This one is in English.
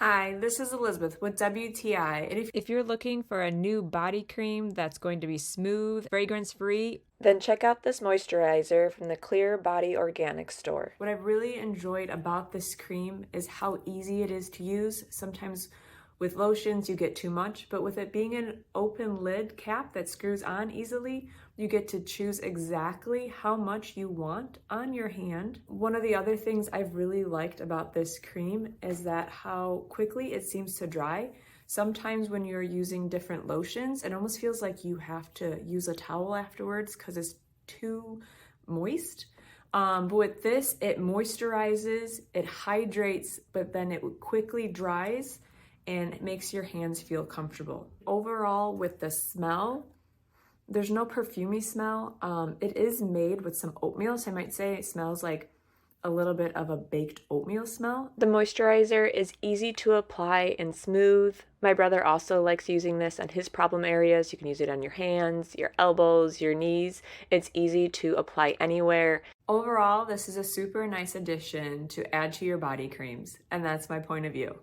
Hi, this is Elizabeth with WTI, and if you're looking for a new body cream that's going to be smooth, fragrance-free, Then check out this moisturizer from the Clearbody Organic store. what I've really enjoyed about this cream is how easy it is to use. Sometimes with lotions you get too much, but with it being an open lid cap that screws on easily, you get to choose exactly how much you want on your hand. One of the other things I've really liked about this cream is that how quickly it seems to dry. Sometimes when you're using different lotions, it almost feels like you have to use a towel afterwards because it's too moist. But with this, it moisturizes, it hydrates, but then it quickly dries and it makes your hands feel comfortable. Overall, with the smell, there's no perfumey smell. It is made with some oatmeal, so I might say it smells like a little bit of a baked oatmeal smell. The moisturizer is easy to apply and smooth. My brother also likes using this on his problem areas. You can use it on your hands, your elbows, your knees. It's easy to apply anywhere. Overall, this is a super nice addition to add to your body creams, and that's my point of view.